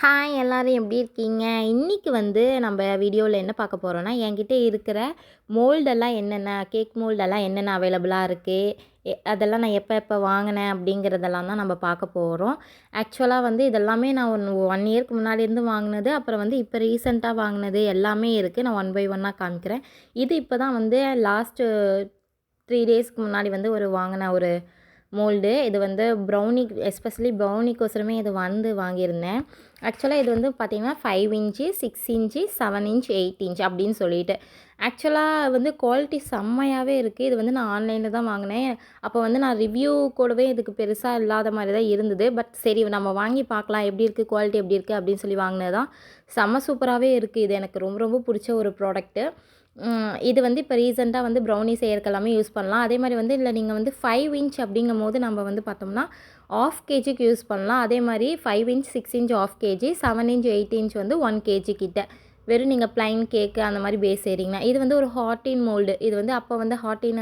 Hi எல்லாரும் எப்படி இருக்கீங்க? இன்னைக்கு வந்து நம்ம வீடியோவில் என்ன பார்க்க போகிறோன்னா, என்கிட்ட இருக்கிற மோல்டெல்லாம் என்னென்ன கேக் மோல்டெல்லாம் என்னென்ன அவைலபிளாக இருக்குது, அதெல்லாம் நான் எப்போ எப்போ வாங்கினேன் அப்படிங்கிறதெல்லாம் தான் நம்ம பார்க்க போகிறோம். ஆக்சுவலாக வந்து இதெல்லாமே நான் 1 இயர்க்கு முன்னாடி இருந்து வாங்கினது, அப்புறம் வந்து இப்போ ரீசெண்டாக வாங்கினது எல்லாமே இருக்குது. நான் ஒன் பை ஒன்னாக காமிக்கிறேன். இது இப்போ தான் வந்து லாஸ்ட்டு 3 டேஸ்க்கு முன்னாடி வந்து வாங்கின ஒரு மோல்டு. இது வந்து ப்ரௌனி, எஸ்பெஷலி ப்ரௌனிக்கோசரமே இது வந்து வாங்கியிருந்தேன். ஆக்சுவலாக இது வந்து பார்த்திங்கன்னா 5 இன்ச்சு, 6 இன்ச்சு, 7 இன்ச், 8 இன்ச் அப்படின்னு சொல்லிட்டு. ஆக்சுவலாக வந்து குவாலிட்டி செம்மையாகவே இருக்குது. இது வந்து நான் ஆன்லைனில் தான் வாங்கினேன். அப்போ வந்து நான் ரிவ்யூ கூடவே இதுக்கு பெருசாக இல்லாத மாதிரி தான் இருந்தது. பட் சரி நம்ம வாங்கி பார்க்கலாம் எப்படி இருக்குது, குவாலிட்டி எப்படி இருக்குது அப்படின்னு சொல்லி வாங்கினது தான். செம்ம சூப்பராகவே இருக்குது. இது எனக்கு ரொம்ப ரொம்ப பிடிச்ச ஒரு ப்ராடக்ட்டு. இது வந்து இப்போ ரீசெண்டாக வந்து ப்ரௌனி செய்யறதுக்கு எல்லாமே யூஸ் பண்ணலாம். அதே மாதிரி வந்து இல்லை நீங்கள் வந்து 5 இன்ச் அப்படிங்கும்போது நம்ம வந்து பார்த்தோம்னா ½ கேஜிக்கு யூஸ் பண்ணலாம். அதே மாதிரி 5 inch, 6 inch ½ KG, 7 inch, 8 inch வந்து 1 கேஜி கிட்ட. வெறும் நீங்கள் ப்ளைன் கேக்கு அந்த மாதிரி பேஸ் செய்கிறீங்கன்னா இது வந்து ஒரு ஹாட்டின் மோல்டு. இது வந்து அப்போ வந்து ஹாட்டின்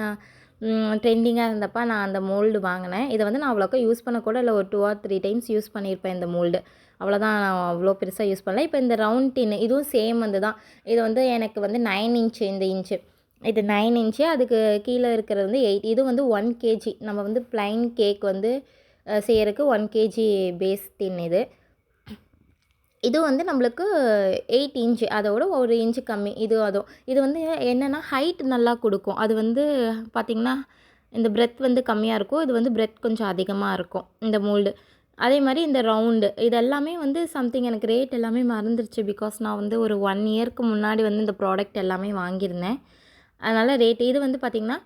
ட்ரெண்டிங்காக இருந்தப்போ நான் அந்த மோல்டு வாங்கினேன். இதை வந்து நான் அவ்வளோக்கா யூஸ் பண்ணக்கூட இல்லை, ஒரு 2 or 3 டைம்ஸ் யூஸ் பண்ணியிருப்பேன் இந்த மோல்டு. அவ்வளோதான், நான் அவ்வளோ பெருசாக யூஸ் பண்ணல. இப்போ இந்த ரவுண்ட் டின்னு இதுவும் சேம் வந்து தான். இது வந்து எனக்கு வந்து 9 இன்ச்சு, இந்த இன்ச்சு இது 9 இன்ச்சு, அதுக்கு கீழே இருக்கிறது வந்து 8. இது வந்து 1 கேஜி. நம்ம வந்து ப்ளைன் கேக் வந்து செய்யறதுக்கு 1 கேஜி பேஸ் டின் இது. இது வந்து நம்மளுக்கு 8 இன்ச்சு, அதோட ஒரு இன்ச்சு கம்மி. அதுவும் இது வந்து என்னென்னா ஹைட் நல்லா கொடுக்கும். அது வந்து பார்த்திங்கன்னா இந்த பிரெத் வந்து கம்மியாக இருக்கும், இது வந்து பிரெத் கொஞ்சம் அதிகமாக இருக்கும் இந்த மோல்டு. அதே மாதிரி இந்த ரவுண்டு இது எல்லாமே வந்து சம்திங் எனக்கு ரேட் எல்லாமே மறந்துருச்சு. பிகாஸ் நான் வந்து ஒரு 1 இயர்க்கு முன்னாடி வந்து இந்த ப்ராடக்ட் எல்லாமே வாங்கியிருந்தேன். அதனால் ரேட் இது வந்து பார்த்திங்கன்னா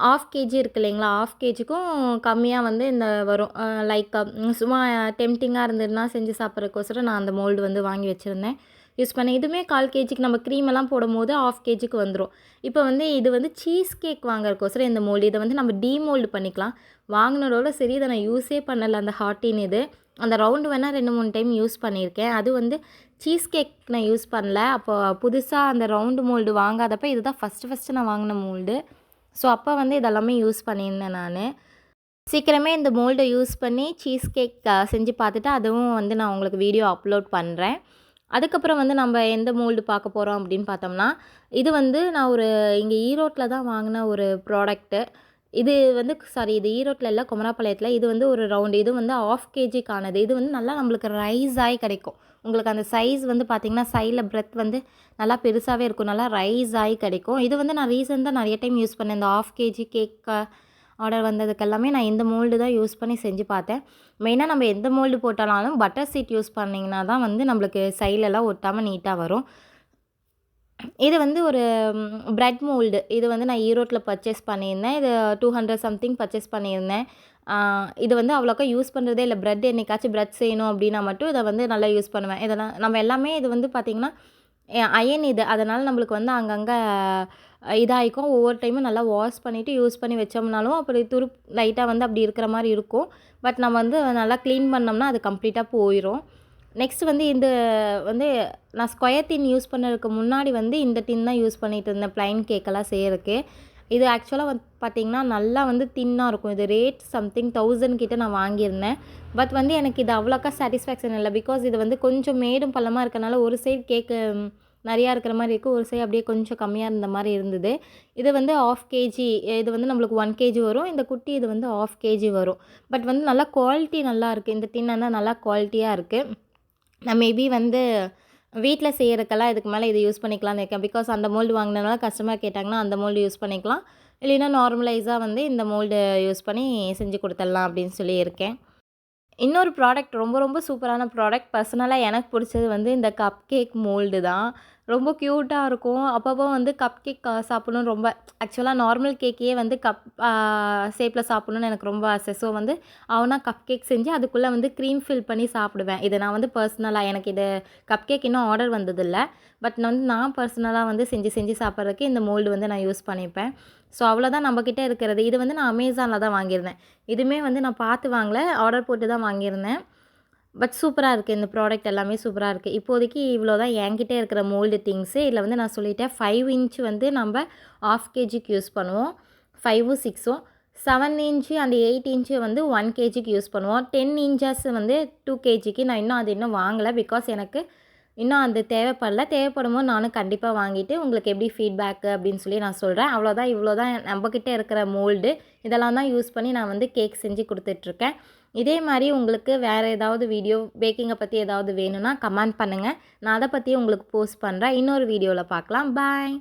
½ கேஜி இருக்குது இல்லைங்களா, ½ கேஜிக்கும் கம்மியாக வந்து இந்த வரும். லைக் சும்மா டெம்டிங்காக இருந்ததுன்னா செஞ்சு சாப்பிட்றதுக்கோசரம் நான் அந்த மோல்டு வந்து வாங்கி வச்சுருந்தேன், யூஸ் பண்ணேன். இதுவுமே 1/4 கேஜிக்கு நம்ம க்ரீமெல்லாம் போடும்போது ½ கேஜிக்கு வந்துடும். இப்போ வந்து இது வந்து சீஸ் கேக் வாங்குறதுக்கோசரம் இந்த மோல்டு. இதை வந்து நம்ம டீமோல்டு பண்ணிக்கலாம். வாங்கினதோட சரி, இதை நான் யூஸே பண்ணலை அந்த ஹாட்டின் இது. அந்த ரவுண்டு வேணால் 2-3 டைம் யூஸ் பண்ணியிருக்கேன். அது வந்து சீஸ் கேக் நான் யூஸ் பண்ணல. அப்போ புதுசாக அந்த ரவுண்டு மோல்டு வாங்காதப்போ இதுதான் ஃபஸ்ட்டு நான் வாங்கின மோல்டு. ஸோ அப்போ வந்து இதெல்லாமே யூஸ் பண்ணியிருந்தேன் நான். சீக்கிரமே இந்த மோல்டை யூஸ் பண்ணி சீஸ் கேக் செஞ்சு பார்த்துட்டு அதுவும் வந்து நான் உங்களுக்கு வீடியோ அப்லோட் பண்ணுறேன். அதுக்கப்புறம் வந்து நம்ம எந்த மோல்டு பார்க்க போகிறோம் அப்படின்னு பார்த்தோம்னா, இது வந்து நான் இங்கே ஈரோட்டில் தான் வாங்கின ஒரு ப்ராடக்ட்டு. இது வந்து இது ஈரோட்டில் இல்லை, குமராபாளையத்தில். இது வந்து ஒரு ரவுண்டு. இது வந்து ½ கேஜிக்கானது. இது வந்து நல்லா நம்மளுக்கு ரைஸ் ஆகி கிடைக்கும். உங்களுக்கு அந்த சைஸ் வந்து பார்த்திங்கன்னா சைடில் பிரெத் வந்து நல்லா பெருசாகவே இருக்கும், நல்லா ரைஸ் ஆகி கிடைக்கும். இது வந்து நான் ரீசெண்டாக நிறைய டைம் யூஸ் பண்ணேன். இந்த ½ கேஜி கேக் ஆர்டர் வந்ததுக்கெல்லாமே நான் இந்த மோல்டு தான் யூஸ் பண்ணி செஞ்சு பார்த்தேன். மெயினாக நம்ம எந்த மோல்டு போட்டாலும் பட்டர் சீட் யூஸ் பண்ணிங்கன்னா தான் வந்து நம்மளுக்கு சைட்லலாம் ஒட்டாமல் நீட்டாக வரும். இது வந்து ஒரு பிரெட் மோல்டு. இது வந்து நான் ஈரோட்டில் பர்ச்சேஸ் பண்ணியிருந்தேன். இது 200 சம்திங் பர்ச்சேஸ் பண்ணியிருந்தேன். இது வந்து அவ்வளோக்கா யூஸ் பண்ணுறதே இல்லை. பிரெட் என்னைக்காச்சும் பிரெட் செய்யணும் அப்படின்னா மட்டும் இதை வந்து நல்லா யூஸ் பண்ணுவேன். இதெல்லாம் நம்ம எல்லாமே இது வந்து பார்த்திங்கன்னா அயன் இது. அதனால் நம்மளுக்கு வந்து அங்கங்கே இதாகிக்கும். ஒவ்வொரு டைமும் நல்லா வாஷ் பண்ணிவிட்டு யூஸ் பண்ணி வச்சோம்னாலும் அப்படி லைட்டாக வந்து அப்படி இருக்கிற மாதிரி இருக்கும். பட் நம்ம வந்து நல்லா க்ளீன் பண்ணோம்னா அது கம்ப்ளீட்டாக போயிடும். நெக்ஸ்ட் வந்து இந்த வந்து நான் ஸ்கொயர் டின் யூஸ் பண்ணதுக்கு முன்னாடி வந்து இந்த டின் தான் யூஸ் பண்ணிகிட்டு இருந்தேன் ப்ளைன் கேக்கெல்லாம் செய்கிறதுக்கு. இது ஆக்சுவலாக வந்து பார்த்திங்கன்னா நல்லா வந்து தின்னாக இருக்கும். இது ரேட் சம்திங் 1000 கிட்ட நான் வாங்கியிருந்தேன். பட் வந்து எனக்கு இது அவ்வளோக்கா சாட்டிஸ்ஃபேக்ஷன் இல்லை. பிகாஸ் இது வந்து கொஞ்சம் மேடும் பள்ளமாக இருக்கனால ஒரு சைடு கேக்கு நிறையா இருக்கிற மாதிரி இருக்குது, ஒரு சைடு அப்படியே கொஞ்சம் கம்மியாக இருந்த மாதிரி இருந்தது. இது வந்து ½ கேஜி, இது வந்து நம்மளுக்கு 1 கேஜி வரும். இந்த குட்டி இது வந்து ½ கேஜி வரும். பட் வந்து நல்லா குவாலிட்டி நல்லா இருக்குது. இந்த டின் வந்து நல்லா குவாலிட்டியாக இருக்குது. நான் மேபி வந்து வீட்டில் செய்கிறதுக்கெல்லாம் இதுக்கு மேலே இது யூஸ் பண்ணிக்கலாம்னு இருக்கேன். பிகாஸ் அந்த மோல்டு வாங்கினதுனால கஸ்டமர் கேட்டாங்கன்னா அந்த மோல்டு யூஸ் பண்ணிக்கலாம். இல்லைன்னா நார்மலைஸாக வந்து இந்த மோல்டு யூஸ் பண்ணி செஞ்சு கொடுத்துடலாம் அப்படின்னு சொல்லி இருக்கேன். இன்னொரு ப்ராடக்ட் ரொம்ப ரொம்ப சூப்பரான ப்ராடக்ட். பர்சனலாக எனக்கு பிடிச்சது வந்து இந்த கப் கேக் மோல்டு தான். ரொம்ப க்யூட்டாக இருக்கும். அப்பப்போ வந்து கப் கேக் சாப்பிட்ணுன்னு ரொம்ப, ஆக்சுவலாக நார்மல் கேக்கையே வந்து கப் ஷேப்பில் சாப்பிட்ணுன்னு எனக்கு ரொம்ப ஆசை. ஸோ வந்து அவனா கப் கேக் செஞ்சு அதுக்குள்ளே வந்து க்ரீம் ஃபில் பண்ணி சாப்பிடுவேன். இதை நான் வந்து பர்சனலாக, எனக்கு இது கப் கேக் இன்னும் ஆர்டர் வந்ததில்லை. பட் நான் பர்சனலாக வந்து செஞ்சு சாப்பிட்றதுக்கு இந்த மோல்டு வந்து நான் யூஸ் பண்ணிப்பேன். ஸோ அவ்வளோதான் நம்மக்கிட்ட இருக்கிறது. இது வந்து நான் அமேசானில் தான் வாங்கியிருந்தேன். இதுவுமே வந்து நான் பார்த்து வாங்கலை, ஆர்டர் போட்டு தான் வாங்கியிருந்தேன். பட் சூப்பராக இருக்குது. இந்த ப்ராடக்ட் எல்லாமே சூப்பராக இருக்குது. இப்போதைக்கு இவ்வளோ தான் என்கிட்ட இருக்கிற மோல்டு திங்ஸு. இதில் வந்து நான் சொல்லிட்டேன் 5 இன்ச் வந்து நம்ம ½ கேஜிக்கு யூஸ் பண்ணுவோம், 5ம் 6ம். 7 இன்ச்சு அந்த 8 இன்ச்சு வந்து 1 கேஜிக்கு யூஸ் பண்ணுவோம். 10 இன்ச்சஸ் வந்து 2 கேஜிக்கு. நான் இன்னும் வாங்கலை. பிகாஸ் எனக்கு இன்னும் அது தேவைப்படல. தேவைப்படும்போது நானும் கண்டிப்பாக வாங்கிட்டு உங்களுக்கு எப்படி ஃபீட்பேக்கு அப்படின்னு சொல்லி நான் சொல்கிறேன். அவ்வளோதான், இவ்வளோதான் நம்மக்கிட்ட இருக்கிற மோல்டு. இதெல்லாம் தான் யூஸ் பண்ணி நான் வந்து கேக் செஞ்சு கொடுத்துட்ருக்கேன். இதே மாதிரி உங்களுக்கு வேறு ஏதாவது வீடியோ பேக்கிங்கை பற்றி ஏதாவது வேணும்னா கமெண்ட் பண்ணுங்கள். நான் அதை பற்றி உங்களுக்கு போஸ்ட் பண்ணுறேன். இன்னொரு வீடியோவில் பார்க்கலாம். பாய்.